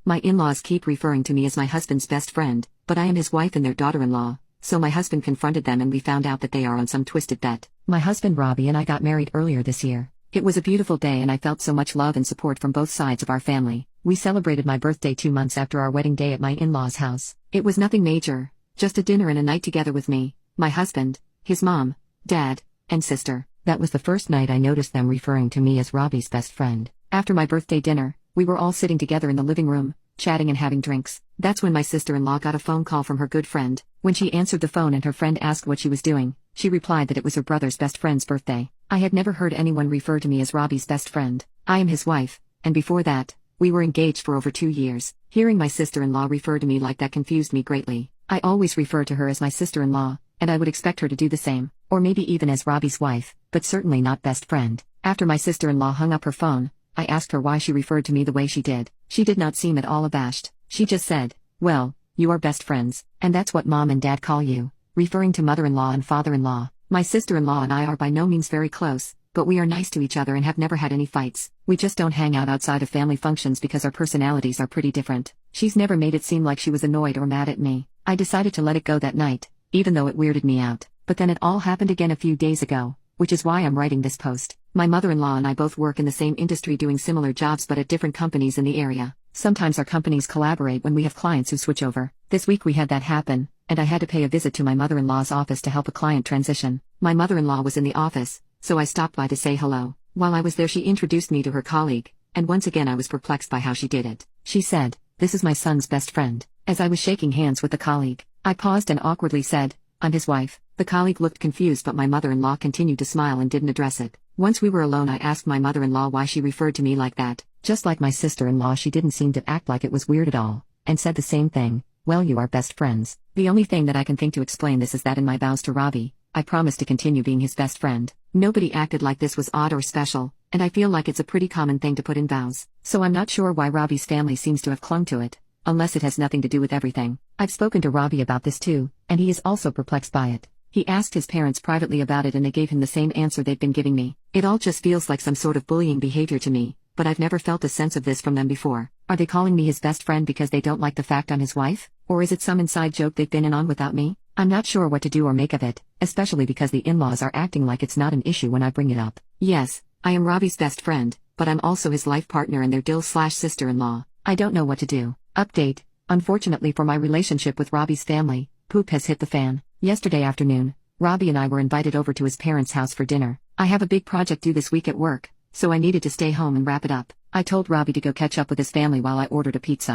My in-laws keep referring to me as my husband's best friend, but I am his wife and their daughter-in-law, so my husband confronted them and we found out that they are on some twisted bet. My husband Robbie and I got married earlier this year. It was a beautiful day and I felt so much love and support from both sides of our family. We celebrated my birthday 2 months after our wedding day at my in-laws' house. It was nothing major, just a dinner and a night together with me, my husband, his mom, dad, and sister. That was the first night I noticed them referring to me as Robbie's best friend. After my birthday dinner, we were all sitting together in the living room, chatting and having drinks. That's when my sister-in-law got a phone call from her good friend. When she answered the phone and her friend asked what she was doing, she replied that it was her brother's best friend's birthday. I had never heard anyone refer to me as Robbie's best friend. I am his wife, and before that, we were engaged for over 2 years. Hearing my sister-in-law refer to me like that confused me greatly. I always refer to her as my sister-in-law, and I would expect her to do the same, or maybe even as Robbie's wife, but certainly not best friend. After my sister-in-law hung up her phone, I asked her why she referred to me the way she did. She did not seem at all abashed. She just said, "Well, you are best friends, and that's what mom and dad call you," referring to mother-in-law and father-in-law. My sister-in-law and I are by no means very close, but we are nice to each other and have never had any fights. We just don't hang out outside of family functions because our personalities are pretty different. She's never made it seem like she was annoyed or mad at me. I decided to let it go that night, even though it weirded me out. But then it all happened again a few days ago, which is why I'm writing this post. My mother-in-law and I both work in the same industry doing similar jobs but at different companies in the area. Sometimes our companies collaborate when we have clients who switch over. This week we had that happen, and I had to pay a visit to my mother-in-law's office to help a client transition. My mother-in-law was in the office, so I stopped by to say hello. While I was there she introduced me to her colleague, and once again I was perplexed by how she did it. She said, "This is my son's best friend." As I was shaking hands with the colleague, I paused and awkwardly said, "I'm his wife." The colleague looked confused but my mother-in-law continued to smile and didn't address it. Once we were alone I asked my mother-in-law why she referred to me like that. Just like my sister-in-law she didn't seem to act like it was weird at all, and said the same thing, "Well, you are best friends." The only thing that I can think to explain this is that in my vows to Robbie, I promised to continue being his best friend. Nobody acted like this was odd or special, and I feel like it's a pretty common thing to put in vows. So I'm not sure why Robbie's family seems to have clung to it, unless it has nothing to do with everything. I've spoken to Robbie about this too, and he is also perplexed by it. He asked his parents privately about it and they gave him the same answer they've been giving me. It all just feels like some sort of bullying behavior to me, but I've never felt a sense of this from them before. Are they calling me his best friend because they don't like the fact I'm his wife? Or is it some inside joke they've been in on without me? I'm not sure what to do or make of it, especially because the in-laws are acting like it's not an issue when I bring it up. Yes, I am Robbie's best friend, but I'm also his life partner and their dill/sister-in-law. I don't know what to do. Update: unfortunately for my relationship with Robbie's family, poop has hit the fan. Yesterday afternoon, Robbie and I were invited over to his parents' house for dinner. I have a big project due this week at work, so I needed to stay home and wrap it up. I told Robbie to go catch up with his family while I ordered a pizza.